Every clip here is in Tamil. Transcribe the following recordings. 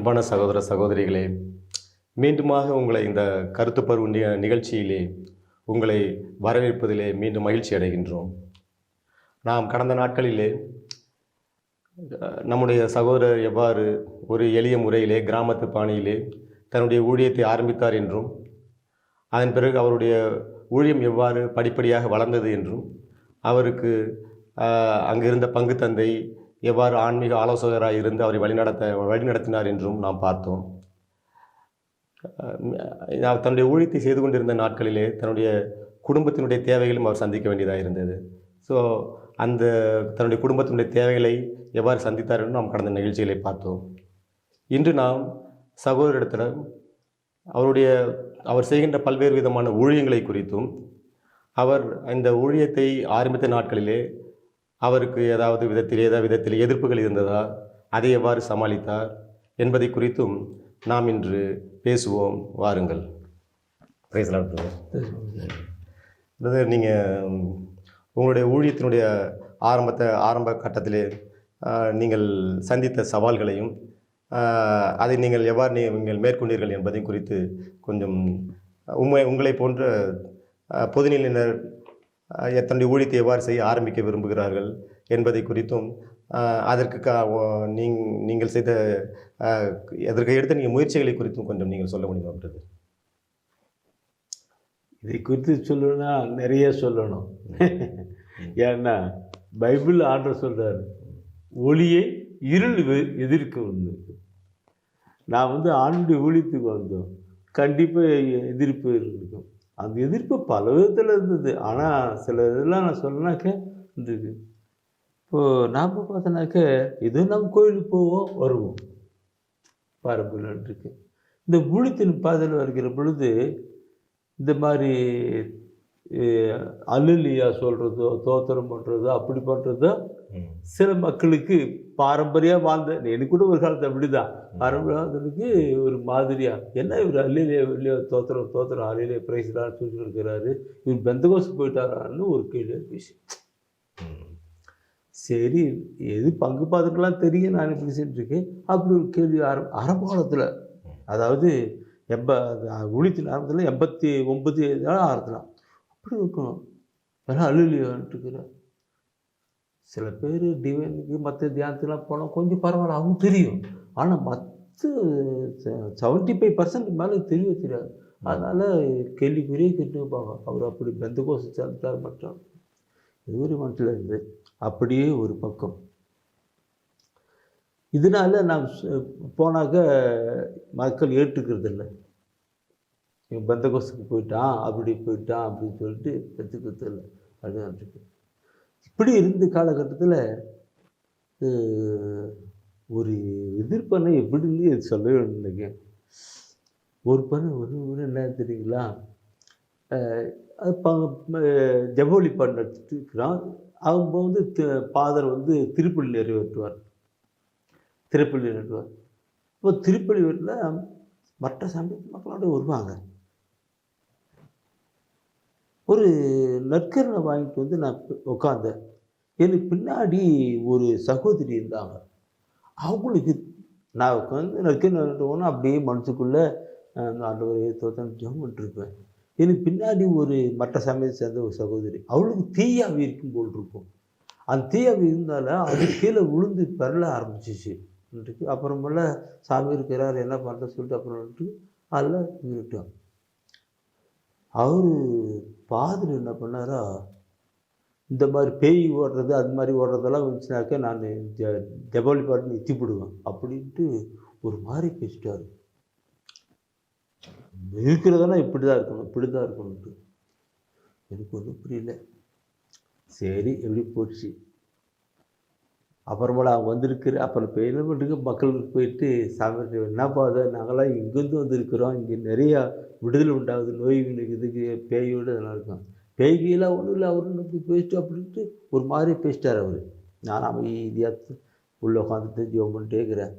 அன்பான சகோதர சகோதரிகளே, மீண்டுமாக உங்களை இந்த கருத்து பருவ நிகழ்ச்சியிலே உங்களை வரவேற்பதிலே மீண்டும் மகிழ்ச்சி அடைகின்றோம். நாம் கடந்த நாட்களிலே நம்முடைய சகோதரர் எவ்வாறு ஒரு எளிய முறையிலே கிராமத்து பாணியிலே தன்னுடைய ஊழியத்தை ஆரம்பித்தார் என்றும், அதன் பிறகு அவருடைய ஊழியம் எவ்வாறு படிப்படியாக வளர்ந்தது என்றும், அவருக்கு அங்கிருந்த பங்கு தந்தை எவ்வாறு ஆன்மீக ஆலோசகராக இருந்து அவரை வழிநடத்தினார் என்றும் நாம் பார்த்தோம். தன்னுடைய ஊழியத்தை செய்து கொண்டிருந்த நாட்களிலே தன்னுடைய குடும்பத்தினுடைய தேவைகளும் அவர் சந்திக்க வேண்டியதாக இருந்தது. ஸோ அந்த தன்னுடைய குடும்பத்தினுடைய தேவைகளை எவ்வாறு சந்தித்தார் என்று நாம் கடந்த நிகழ்ச்சிகளை பார்த்தோம். இன்று நாம் சகோதரிடத்தில் அவர் செய்கின்ற பல்வேறு விதமான ஊழியங்களை குறித்தும், அவர் இந்த ஊழியத்தை ஆரம்பித்த நாட்களிலே அவருக்கு ஏதாவது விதத்தில் எதிர்ப்புகள் இருந்ததா, அதை எவ்வாறு சமாளித்தார் என்பதை குறித்தும் நாம் இன்று பேசுவோம். வாருங்கள். நீங்கள் உங்களுடைய ஊழியத்தினுடைய ஆரம்ப கட்டத்திலே நீங்கள் சந்தித்த சவால்களையும் அதை நீங்கள் எவ்வாறு நீங்கள் மேற்கொண்டீர்கள் என்பதையும் குறித்து கொஞ்சம் உங்களை போன்ற பொதுநிலையினர் தன்னுடைய ஊழியத்தை எவ்வாறு செய்ய ஆரம்பிக்க விரும்புகிறார்கள் என்பதை குறித்தும், அதற்கு நீங்கள் செய்த அதற்கு எடுத்த நீங்கள் முயற்சிகளை குறித்தும் கொஞ்சம் நீங்கள் சொல்ல முடியுமான்றது. இதை குறித்து சொல்லணும்னா நிறைய சொல்லணும். ஏன்னா பைபிள் ஆண்டவர் சொல்கிறார், ஒளியை இருள் எதிர்க்க வந்து. நான் ஆண்டுடைய ஊழியத்துக்கு வந்தோம், கண்டிப்பாக எதிர்ப்பு இருக்கும். அந்த எதிர்ப்பு பல விதத்தில் இருந்தது. ஆனால் சில இதெல்லாம் நான் சொன்னாக்க இருந்தது. இப்போது நாம் பார்த்தோன்னாக்க ஏதோ நம்ம கோயிலுக்கு போவோம் வருவோம், பாரம்பரியம் இருக்கு. இந்த ஊழியத்தின் பாதையில் வருகிற பொழுது இந்த மாதிரி அல்லேலூயா சொல்கிறதோ தோத்திரம் பண்ணுறதோ அப்படி பண்ணுறதோ சில மக்களுக்கு பாரம்பரியாக வாழ்ந்த, எனக்கு கூட ஒரு காலத்தை அப்படி தான் பாரம்பரியத்துக்கு ஒரு மாதிரியாக, என்ன இவர் அல்லேலூயா இல்லையோ தோத்திரம் அல்லேலூயா பிரைஸ்லாம் சொல்லிட்டு இருக்கிறாரு, இவர் பெந்தகோஸ்துக்கு போயிட்டாரான்னு ஒரு கேள்வியாக பேசி. சரி, எது பங்கு பார்த்துக்கலாம் தெரியும், நான் இப்படி செஞ்சுருக்கேன். அப்படி ஒரு கேள்வி ஆரம்ப காலத்தில், அதாவது ஊழியத்தின் ஆரம்பத்தில் 89 ஆரம்பத்தில் அப்படி இருக்கணும். வேணா அல்லேலூயான்ட்டு இருக்கிறார். சில பேர் டிவைனுக்கு மற்ற தியானத்துலாம் போனால் கொஞ்சம் பரவாயில்ல, அவங்க தெரியும். ஆனால் மற்ற 75% மேலே தெரியாது. அதனால் கேள்விக்குறியே கேட்டு வைப்பாங்க, அவர் அப்படி பெந்தகோஸ்து சேர்ந்துட்டார் மற்றார். இது ஒரு மனசில் இருந்து அப்படியே ஒரு பக்கம். இதனால நான் போனாக்க மக்கள் ஏற்றுக்கிறது இல்லை. இவன் பெந்தகோஸ்துக்கு போயிட்டான் அப்படின்னு சொல்லிட்டு ஏற்றுக்கிறது இல்லை. அதுதான் இருக்கு. இப்படி இருந்த காலகட்டத்தில் ஒரு எதிர்ப்பனை எப்படின்னு சொல்லவே இல்லைங்க. ஒரு என்ன தெரியுங்களா, ஜபோலி பாட்டு நடிச்சுட்டு இருக்கிறான். அவங்க ஃபாதர் திருப்பள்ளி நிறைவேற்றுவார். இப்போ திருப்பள்ளி வீட்டில் மற்ற சமயத்து மக்களோட வருவாங்க. ஒரு நற்கருணை வாங்கிட்டு நான் உட்காந்தேன். எனக்கு பின்னாடி ஒரு சகோதரி இருந்தாங்க. அவங்களுக்கு நான் உட்காந்து நற்கருணை அப்படியே மனசுக்குள்ளே ஆண்டவரே தோத்தம் ஜெபம் பண்ணிருப்பேன். எனக்கு பின்னாடி ஒரு மற்ற சமயத்தை சேர்ந்த ஒரு சகோதரி, அவளுக்கு தீயாவி இருக்கும் போல் இருக்கும். அந்த தீயாவி இருந்தால அது கீழே விழுந்து பெறல ஆரம்பிச்சிச்சு. அப்புறமேல சாமி இருக்கிறார், என்ன பண்ணுற சொல்லிட்டு அப்புறம் அதில் இருட்டோம். அவர் பாதிரி என்ன பண்ணாரா, இந்த மாதிரி பேய் ஓடுறது அது மாதிரி ஓடுறதெல்லாம் வந்துச்சுனாக்க நான் ஜபோலி பாட்டு நிறுத்திப்பிடுவேன் அப்படின்ட்டு ஒரு மாதிரி பேசிட்டார். இருக்கிறதெல்லாம் இப்படி தான் இருக்கணும்ட்டு எனக்கு ஒன்றும் புரியல. சரி, எப்படி போச்சு. அப்புறமேல அவங்க அப்புறம் என்ன பண்ணுறது, மக்களுக்கு போயிட்டு சாமி என்னப்பா அதை நாங்களாம் இங்கேருந்து வந்திருக்கிறோம், இங்கே நிறையா விடுதலை உண்டாகுது, நோய் இதுக்கு பேயோடு அதெல்லாம் இருக்கும். பேய்கெல்லாம் ஒன்றும் இல்லை, அவரு இப்படி பேசிட்டு அப்படின்ட்டு ஒரு மாதிரி பேசிட்டார் அவர். நான் அமைதியாக உள்ளே உட்காந்துட்டு ஜோம் பண்ணிட்டே இருக்கிறேன்.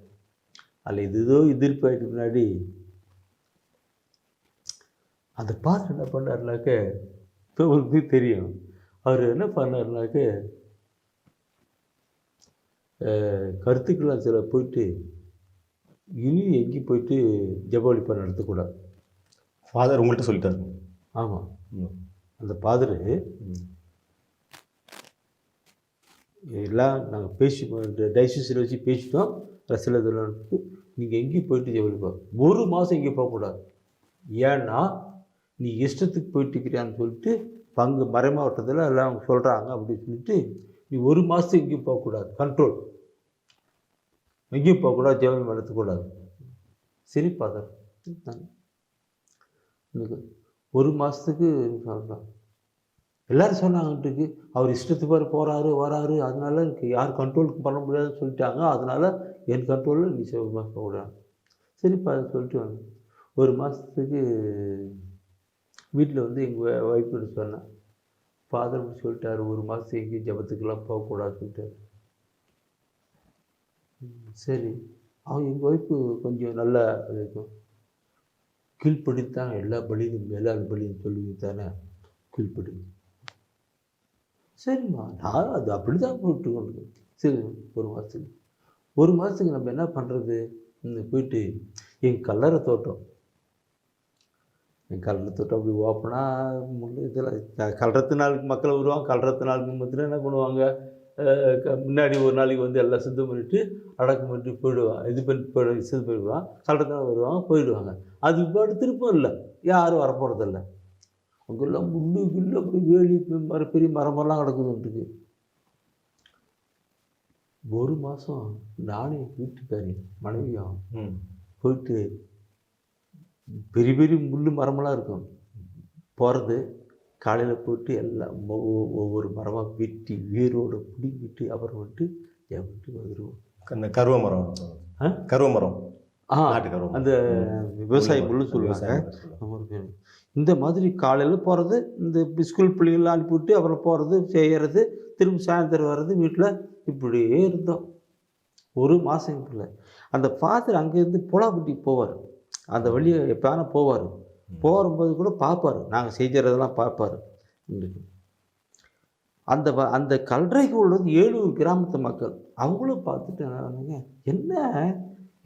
அதில் இதுதோ எதிர்ப்பாயிட்டு முன்னாடி அந்த பாட்டு என்ன பண்ணார்னாக்க, இப்போ உங்களுக்கு தெரியும் அவர் என்ன பண்ணார்னாக்க, கருத்துக்கெல்லாம் சில போயிட்டு இனி எங்கேயும் போயிட்டு ஜெப வழிபாடு நடத்தக்கூடாது. ஃபாதர் உங்கள்கிட்ட சொல்லிட்டாரு. ஆமாம். ம். அந்த ஃபாதரு ம். எல்லாம் நாங்கள் பேசி டைசிஸில் வச்சு பேசிட்டோம். ரசில் இதெல்லாம் நீங்கள் எங்கேயும் போயிட்டு ஜெப வழிபாடு 1 மாதம் எங்கேயும் போகக்கூடாது. ஏன்னா நீ இஷ்டத்துக்கு போயிட்டு இருக்கிறான்னு சொல்லிட்டு மறை மாவட்டத்தில் எல்லாம் அவங்க சொல்கிறாங்க அப்படின்னு சொல்லிட்டு நீ 1 மாதத்துக்கு எங்கேயும் போகக்கூடாது. கண்ட்ரோல். எங்கேயும் போகக்கூடாது, ஜெபம் நடத்தக்கூடாது. சரி ஃபாதர், எனக்கு 1 மாதத்துக்கு சொல்கிறான். எல்லோரும் சொன்னாங்கட்டுக்கு அவர் இஷ்டத்துக்கு போகிறாரு வராரு, அதனால எனக்கு யார் கண்ட்ரோலுக்கு பண்ண முடியாதுன்னு சொல்லிட்டாங்க. அதனால் என் கண்ட்ரோலில் நீ போகக்கூடாது. சரிப்பா சொல்லிட்டு வாங்க. 1 மாதத்துக்கு வீட்டில் வந்து எங்கள் ஒய்ஃப்கிட்ட சொன்னேன். ஃபாதர் சொல்லிட்டாரு 1 மாதத்துக்கு எங்கேயும் ஜபத்துக்கெல்லாம் போகக்கூடாதுன்னு சொல்லிட்டாரு. சரி, அவங்க எங்கள் ஒய்ஃபு கொஞ்சம் நல்லா இருக்கும். கீழ்ப்படித்தான் எல்லா பலியும் மேலாள் பலியும் சொல்லுவீங்க தானே, கீழ்ப்படி. சரிம்மா, நான் அது அப்படி தான் போட்டு கொண்டு. சரி, 1 மாதத்துக்கு நம்ம என்ன பண்ணுறது? போயிட்டு என் கல்லறை தோட்டம் அப்படி ஓப்பனாக முன்னே இதில் கல்றத்து நாளுக்கு மக்கள் வருவாங்க. கல்றத்து நாளுக்கு மத்தியில் என்ன பண்ணுவாங்க, முன்னாடி ஒரு நாளைக்கு வந்து எல்லாம் சுத்தம் பண்ணிவிட்டு அடக்கம் பண்ணிட்டு போயிடுவாங்க. இது பண்ணி சுத்தம் பண்ணிடுவான். கல்றத்து நாள் வருவாங்க, போயிடுவாங்க. அது இப்போ திருப்பம் இல்லை, யாரும் வரப்போகிறதில்ல. அங்கெல்லாம் முள்ளு கில்லு அப்படி வேலி பெரிய மரமெல்லாம் கிடக்குதுன்ட்டுக்கு. 1 மாதம் நானே வீட்டுக்காரி மனைவியும் போயிட்டு பெரிய பெரிய முள் மரமெல்லாம் இருக்கும். போகிறது காலையில் போயிட்டு எல்லாம் ஒவ்வொரு மரமாக வெட்டி வேரோடு பிடிங்கிட்டு அப்புறம் வந்துட்டு வந்துடுவோம். அந்த கருவ மரம், கருவ மரம், அந்த விவசாய முள் சொல்லுவாங்க. இந்த மாதிரி காலையில் போகிறது, இந்த ஸ்கூல் பிள்ளைங்களாம் அனுப்பிவிட்டு அப்புறம் போகிறது செய்கிறது, திரும்ப சாயந்தரம் வர்றது, வீட்டில் இப்படியே இருந்தோம் 1 மாதம். இல்லை, அந்த ஃபாதர் அங்கேருந்து புலாப்பட்டிக்கு போவார். அந்த வழியை எப்போனா போவார். போகும்போது கூட பார்ப்பார், நாங்கள் செய்கிறதெல்லாம் பார்ப்பார். அந்த கல்றைக்கு உள்ளது 7 கிராமத்து மக்கள். அவங்களும் பார்த்துட்டு என்ன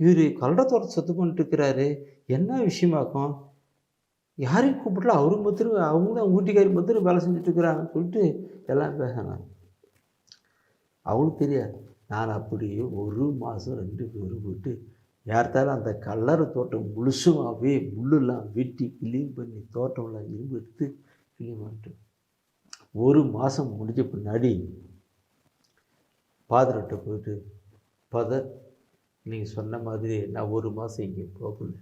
இவர் கல்றை தோட்டத்தை சுத்தம் பண்ணிட்டு இருக்கிறாரு, என்ன விஷயமாக்கும், யாரையும் கூப்பிடல, அவரும் மாத்திரம் அவங்க தான் வீட்டுக்காரி மாத்திரம் வேலை செஞ்சுட்டு இருக்கிறாங்கன்னு சொல்லிட்டு எல்லாம் பேசினாங்க. அவங்களுக்கு தெரியாது நான் அப்படியே 1 மாதம் 2 பேரும் போயிட்டு யார்த்தாலும் அந்த கல்லறை தோட்டம் முழுசுமாகவே முள்ளெல்லாம் வெட்டி கிளீன் பண்ணி தோட்டம்லாம் இரும்பு எடுத்து கிளீன் பண்ணிட்டு 1 மாதம் முடிஞ்ச பின்னாடி ஃபாதர்கிட்ட போயிட்டு, ஃபாதர் நீங்கள் சொன்ன மாதிரி நான் 1 மாதம் இங்கே போகல,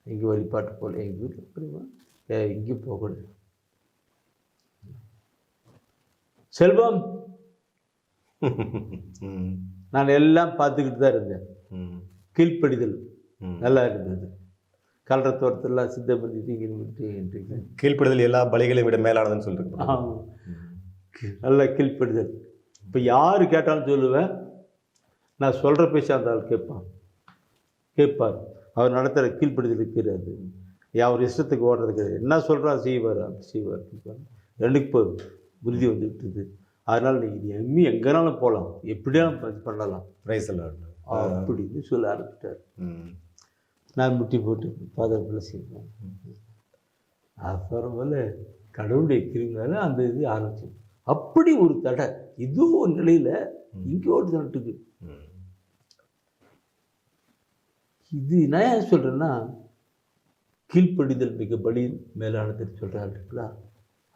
இங்கே வழிபாட்டு போகல, எங்கள் வீட்டில் புரியுமா இங்கேயும் போகல. செல்வம், நான் எல்லாம் பார்த்துக்கிட்டு தான் இருந்தேன். கீழ்ப்படிதல் நல்லா இருந்தது. கல்ற தோட்டத்தில் சித்தம் பண்ணிட்டு கீழ்ப்படுதல் எல்லா பலிகளையும் விட மேலானதுன்னு சொல்லிட்டு நல்லா கீழ்ப்படுதல். இப்போ யார் கேட்டாலும் சொல்லுவேன், நான் சொல்கிற பேச்சா இருந்தாலும் கேட்பார். அவர் நடத்துகிற கீழ்ப்படுதல் இருக்கிறது. அவர் இஷ்டத்துக்கு ஓடுறது கிடையாது. என்ன சொல்கிறா செய்வார் எனக்கு இப்போ உறுதி வந்துவிட்டது. அதனால் நீங்கள் எங்கேனாலும் போகலாம், எப்படியாலும் பண்ணலாம், அப்படின்னு சொல்ல ஆரம்பிச்சிட்டார். நான் முட்டி போட்டு ஃபாதர் பிள்ளை செய்வேன். அப்புறமேல கடவுளுடைய கிருமினால அந்த இது ஆரம்பிச்சு. அப்படி ஒரு தடை இதோ ஒரு நிலையில் இங்கே ஓட்டு நட்டுக்கு. இது நான் ஏன் சொல்கிறேன்னா, கீழ்ப்படிதல் மிக பலி மேலானதுன்னு சொல்கிறாருங்களா,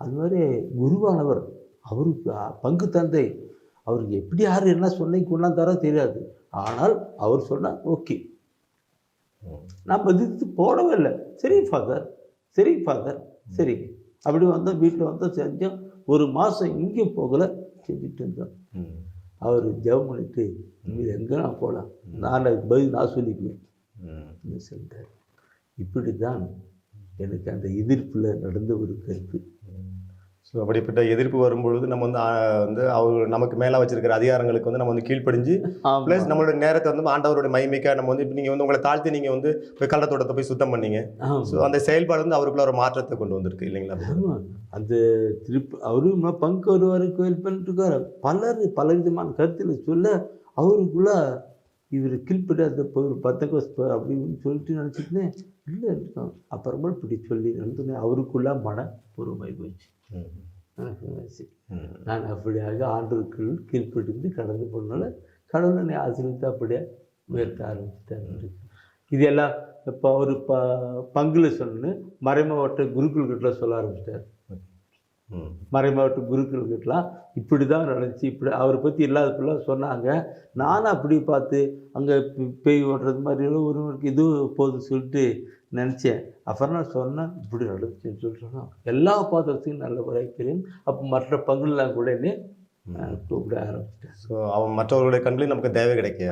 அது மாதிரி குருவானவர் அவருக்கு பங்கு தந்தை. அவருக்கு எப்படி யார் என்ன சொன்ன கொண்டாந்தாரோ தெரியாது. ஆனால் அவர் சொன்னார் ஓகே, நம்ம எதிர்த்து போடவே இல்லை. சரி ஃபாதர் சரி அப்படி வந்தோம். வீட்டில் வந்தோம், செஞ்சோம். 1 மாதம் இங்கே போகலை, செஞ்சுட்டு இருந்தோம். அவர் ஜெபம் பண்ணிட்டு நீங்கள் எங்கே நான் போகலாம், நான் பதில் நான் சொல்லிக்குவேன் சொல்லிட்டார். இப்படி தான் எனக்கு அந்த எதிர்ப்பில் நடந்த ஒரு கருத்து. ஸோ அப்படிப்பட்ட எதிர்ப்பு வரும்பொழுது நம்ம வந்து அவர் நமக்கு மேலே வச்சிருக்கிற அதிகாரங்களுக்கு வந்து நம்ம வந்து கீழ்ப்படிஞ்சு, ப்ளஸ் நம்மளோட நேரத்தை வந்து ஆண்டவரோட மகிமைக்காக நம்ம வந்து இப்போ நீங்கள் வந்து உங்களை தாழ்த்தி நீங்கள் வந்து போய் கள்ளத்தோட்டத்தை போய் சுத்தம் பண்ணீங்க. ஸோ அந்த செயல்பாடு வந்து அவருக்குள்ள ஒரு மாற்றத்தை கொண்டு வந்திருக்கு இல்லைங்களா? அந்த அவரும் பங்கு வருவார், கோயில் பண்ணிட்டு இருக்கார். பல விதமான கருத்தில் சொல்ல அவருக்குள்ள இவர் கீழ்படி அந்த ஒரு பத்தகோஸ் அப்படின்னு சொல்லிட்டு நினச்சிக்கினே இல்லை இருக்கோம். அப்புறமா இப்படி சொல்லி நடந்துனே அவருக்குள்ள மன பூர்வமாகி போச்சு. நான் அப்படியாக ஆண்டவருக்கு கீழ்ப்படிந்து கடந்து போனால கடவுளை என்னை ஆசீர்வதித்து அப்படியே உயர்த்த ஆரம்பிச்சிட்டாரு. இது எல்லாம் இப்போ அவர் பங்குல சொன்னு மறைமாவட்ட குருக்கள்கிட்ட சொல்ல ஆரம்பிச்சிட்டார். மறைமாவட்ட குருக்கள்கிட்டலாம் இப்படி தான் நடந்துச்சு, இப்படி அவரை பற்றி இல்லாதப்பெல்லாம் சொன்னாங்க. நானும் அப்படி பார்த்து அங்கே பேய் ஓட்டுறது மாதிரியெல்லாம் ஒருவருக்கு இது போதும் சொல்லிட்டு நினச்சேன். அப்புறம் நான் சொன்னேன் இப்படி நடந்துச்சுன்னு சொல்லிட்டு எல்லா பாத்திரத்தையும் நல்ல வரைக்கிறேன். அப்போ மற்ற பங்குலாம் கூட என்ன கூப்பிட ஆரம்பிச்சிட்டேன். ஸோ அவன் மற்றவர்களுடைய கண்களில் நமக்கு தேவை கிடைக்க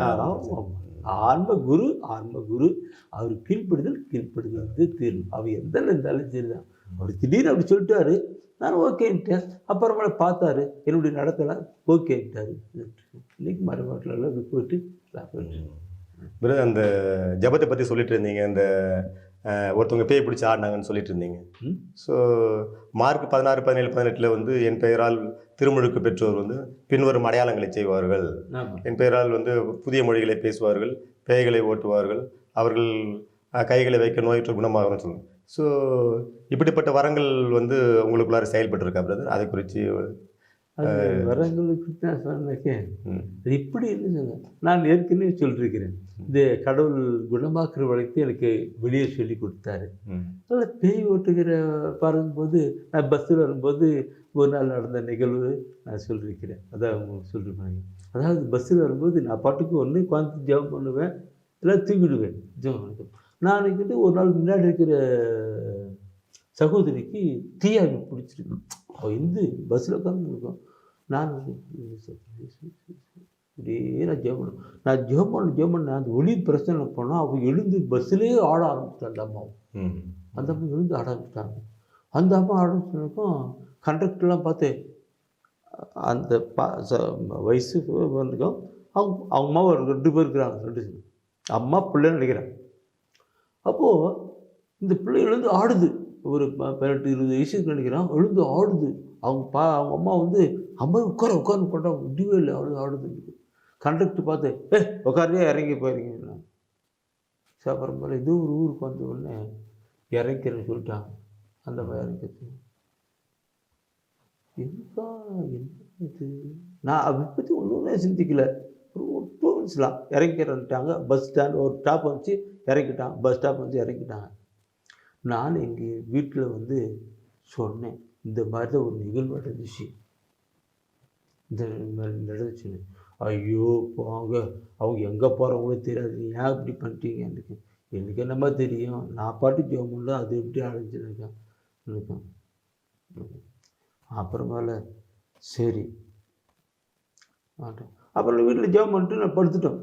ஆன்ம குரு அவர் கீழ்ப்படுதல் தீர்வு. அவர் எந்த இருந்தாலும் சரிதான். அவர் திடீர்னு அப்படி சொல்லிட்டாரு, நான் ஓகேன்ட்டேன். அப்புறமா பார்த்தாரு என்னுடைய நடத்தலாம் ஓகேன்ட்டாரு. இன்னைக்கு மறுநாட்டில் எல்லாம் போயிட்டு பிறகு அந்த ஜபத்தை பற்றி சொல்லிட்டு இருந்தீங்க. இந்த ஒருத்தவங்க பேய் பிடிச்சி ஆடினாங்கன்னு சொல்லிட்டு இருந்தீங்க. ஸோ மார்க் 16, 17, 18 வந்து என் பெயரால் திருமுழுக்கு பெற்றோர் வந்து பின்வரும் அடையாளங்களை செய்வார்கள், என் பெயரால் வந்து புதிய மொழிகளை பேசுவார்கள், பேய்களை ஓட்டுவார்கள், அவர்கள் கைகளை வைக்க நோயற்ற குணமாகணும்னு சொல்லுவாங்க. ஸோ இப்படிப்பட்ட வரங்கள் வந்து உங்களுக்குள்ளார செயல்பட்டு இருக்கா பிரதர்? அதை குறித்து வரங்களுக்கு தான் சொன்னேன். அது இப்படி இருந்துச்சுங்க. நான் ஏற்கனவே சொல்லியிருக்கிறேன், இந்த கடவுள் குணமாக்குற வழக்கு எனக்கு வெளியே சொல்லி கொடுத்தாரு. அதனால் பேய் ஓட்டுகிற பாருங்கும்போது நான் பஸ்ஸில் வரும்போது ஒரு நாள் நடந்த நிகழ்வு நான் சொல்லியிருக்கிறேன். அதான் உங்களுக்கு சொல்லியிருப்பாங்க. அதாவது பஸ்ஸில் வரும்போது நான் பாட்டுக்கு ஒன்று உட்காந்து ஜெபம் பண்ணுவேன், எல்லாம் தூக்கிடுவேன் ஜெபம் பண்ணுவேன். நான் நினைக்கிட்டு ஒரு நாள் முன்னாடி இருக்கிற சகோதரிக்கு தீயாவி பிடிச்சிருக்கு. அவள் இந்து பஸ்ஸில் உட்காந்துருக்கோம். நான் இப்படியே நான் ஜெபம் பண்ண அந்த ஒளி பிரச்சனை போனால் அவங்க எழுந்து பஸ்ஸிலேயே ஆட ஆரம்பிச்சிட்டாங்க. அந்த அம்மாவும் அந்த அம்மா எழுந்து ஆட ஆரம்பிச்சிட்டாங்க. அந்த அம்மா ஆரம்பிச்சதுக்கும் கண்டக்டர்லாம் பார்த்து அந்த வயசு வந்துக்கும் அவங்க அம்மா ஒரு 2 பேர் இருக்கிறாங்க. 2 அம்மா பிள்ளைன்னு நினைக்கிறேன். அப்போது இந்த பிள்ளை எழுந்து ஆடுது. ஒரு 18, 20 வயசுக்கு நினைக்கிறான். எழுந்து ஆடுது. அவங்க அம்மா வந்து அம்மா உட்காந்து கொண்டா முடியவே இல்லை, ஆடுது. கண்டக்டர் பார்த்து உட்காரியே இறங்கி போயிருக்கீங்க. அப்புறமேல இது ஒரு ஊருக்கு வந்த உடனே இறக்கிறேன்னு சொல்லிட்டாங்க. அந்த இறக்கிறது என்னக்கா என்ன இது? நான் அதை பற்றி ஒன்றுமே சிந்திக்கலை. ஒரு 2 மினிட்ஸ்லாம் இறக்கிறேன்ட்டாங்க. பஸ் ஸ்டாண்ட் ஒரு ஸ்டாப் வந்துச்சு, இறக்கிட்டாங்க. பஸ் ஸ்டாப் வந்து இறக்கிட்டாங்க. நான் எங்கள் வீட்டில் வந்து சொன்னேன், இந்த மாதிரி தான் ஒரு நிகழ்வு நடந்துச்சு, இந்த மாதிரி நடந்துச்சுன்னு. ஐயோ போங்க, அவங்க எங்கே போகிறவங்களோ தெரியாது, நீ ஏன் இப்படி பண்ணிட்டீங்க? எனக்கு என்னமா தெரியும், நான் பாட்டு ஜெபம் அது எப்படி அழைச்சிருக்கேன் இருக்கேன். அப்புறமேல சரி அப்புறம் வீட்டில் ஜெபம் பண்ணிட்டு நான் படுத்துட்டோம்.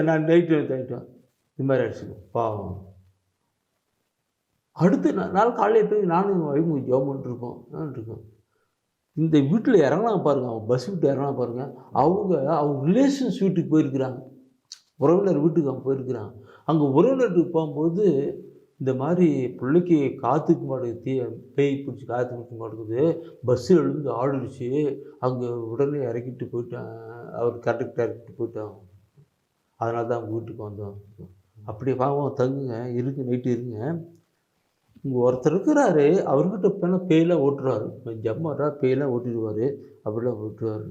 நான் நைட்டு ஆகிட்டோம். இது மாதிரி ஆயிடுச்சு. பாவம். அடுத்து நாள் காலையில் போய் நானும் வைப்பு ஜெபம் பண்ணிட்டுருக்கோம். இந்த வீட்டில் இறங்கலாம் பாருங்கள், அவங்க பஸ் விட்டு இறங்கலாம் பாருங்கள். அவங்க ரிலேஷன்ஸ் வீட்டுக்கு போயிருக்கிறாங்க, உறவினர் வீட்டுக்கு அவங்க போயிருக்கிறாங்க. அங்கே உறவினருக்கு போகும்போது இந்த மாதிரி பிள்ளைக்கு காற்றுக்கு மாட்டேங்குது, பேய் பிடிச்சி காற்று பிடிக்க மாட்டேங்குது, பஸ்ஸு எழுந்து ஆடிடுச்சு. அங்கே உடனே இறக்கிட்டு போயிட்டாங்க, அவர் கண்டக்டர் இறக்கிட்டு போயிட்டாங்க. அதனால தான் அவங்க வீட்டுக்கு வந்தோம். அப்படி பாவம் தங்குங்க, இருங்க, நைட்டு இருங்க. இங்கே ஒருத்தர் இருக்கிறாரு, அவர்கிட்ட போனால் பேயெல்லாம் ஓட்டுருவார். ஜம்மாரா பேயெல்லாம் ஓட்டிடுவார், அப்படிலாம் ஓட்டுருவார்.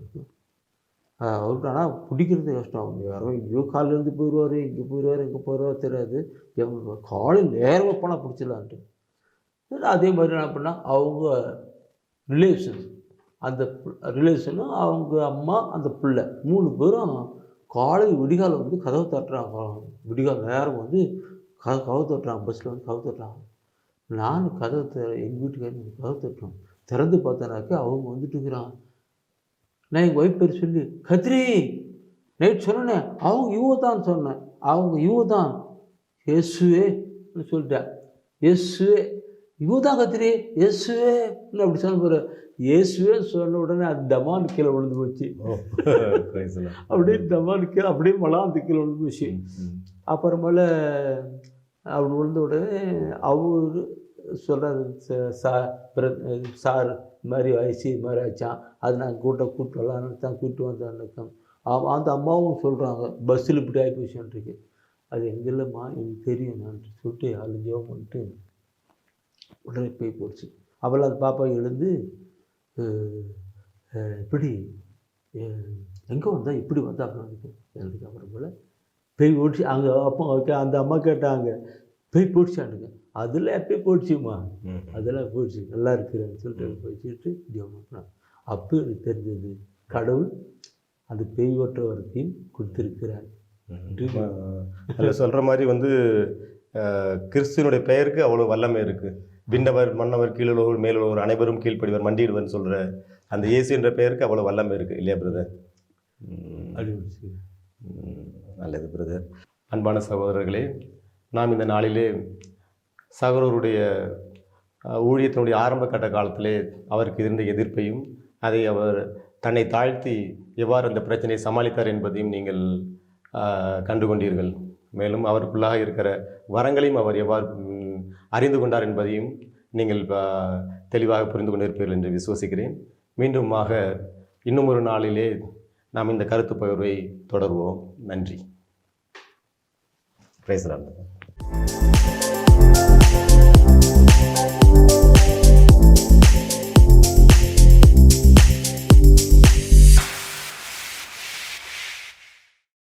அவருக்கு ஆனால் பிடிக்கிறது கஷ்டம். அவங்க யாரும் எங்கேயோ காலையிலேருந்து போயிடுவார், இங்கே போயிடுவார், எங்கே போயிடுவார் தெரியாது. காலையில் நேரமாக போனால் பிடிச்சிடலான்ட்டு. அதே மாதிரி என்ன பண்ணால் அவங்க ரிலேஷன்ஸ், அந்த ரிலேஷனும் அவங்க அம்மா அந்த பிள்ளை 3 பேரும் காலை விடிகாலம் வந்து கதவு தட்டுறாங்க. விடிகால நேரம் வந்து கதவு தட்டுறாங்க, பஸ்ஸில் வந்து கதவு தட்டுறாங்க. நான் கதவை எங்கள் வீட்டுக்காரங்க கதவு தட்டுறோம். திறந்து பார்த்தனாக்கா அவங்க வந்துட்டு இருக்கிறாங்க. நான் எங்கள் ஒய்ஃப் பேர் சொல்லி கத்திரி நைட் சொன்னேன், அவங்க இவங்க தான் சொன்னேன், அவங்க இவங்க தான் இயேசுவே சொல்லிட்டேன். இயேசுவே இவங்க தான் கத்திரி, இயேசுவே அப்படி சொன்ன போகிற இயேசுவே சொன்ன உடனே அது டமான் கீழே விழுந்து போச்சு. அப்படியே டமான் கீழே அப்படியே மலாந்து கீழே விழுந்து போச்சு. அப்புறமேல அப்படி விழுந்த உடனே அவர் சொல்கிறாரு, சார் இது மாதிரி வயசு இது மாதிரி ஆச்சான், அது நான் கூட்டு வரலான்னு தான் கூப்பிட்டு வந்தேன். அந்த அம்மாவும் சொல்கிறாங்க, பஸ்ஸில் இப்படி ஆகி போச்சுன்ட்டுருக்கு. அது எங்கே இல்லைம்மா எனக்கு தெரியும் நான் சொல்லிட்டு அதில் ஜெபம் பண்ணிட்டு உடனே பேய் போச்சு. அவள் அந்த பாப்பா எழுந்து இப்படி எங்கே வந்தா இப்படி வந்தா அப்படின்னு எனக்கு அப்புறம் போல் பேய் ஓடிச்சு. அங்கே அப்போ அந்த அம்மா கேட்டாங்க, பேய் போயிடுச்சானுங்க. அதெல்லாம் பேய் போயிடுச்சுமா, அதெல்லாம் போயிடுச்சு, நல்லா இருக்கிறேன்னு சொல்லிட்டு வச்சுட்டு ஜெபம் பண்ணான். அப்போ எனக்கு தெரிஞ்சது கடவுள் அந்த பேய் ஓட்ட வரத்தையும் கொடுத்துருக்கிறார். அதில் சொல்கிற மாதிரி வந்து கிறிஸ்துவனுடைய பெயருக்கு அவ்வளோ வல்லமை இருக்குது. விண்ணவர் மன்னவர் கீழுள்ளவர் மேலுள்ளவர் அனைவரும் கீழ்ப்படிவர் மண்டியிடுவர்னு சொல்கிற அந்த இயேசு என்ற பெயருக்கு அவ்வளோ வல்லமை இருக்குது இல்லையா பிரதர்? நல்லது பிரதர். அன்பான சகோதரர்களே, நாம் இந்த நாளிலே சகோதரருடைய ஊழியத்தினுடைய ஆரம்ப கட்ட காலத்திலே அவருக்கு இருந்த எதிர்ப்பையும் அதை அவர் தன்னை தாழ்த்தி எவ்வாறு அந்த பிரச்சனையை சமாளித்தார் என்பதையும் நீங்கள் கண்டு கொண்டீர்கள். மேலும் அவருக்குள்ளாக இருக்கிற வரங்களையும் அவர் எவ்வாறு அறிந்து கொண்டார் என்பதையும் நீங்கள் தெளிவாக புரிந்து கொண்டிருப்பீர்கள் என்று விசுவசிக்கிறேன். மீண்டுமாக இன்னும் ஒரு நாளிலே நாம் இந்த கருத்து பகிர்வை தொடர்வோம். நன்றி. Praise the Lord.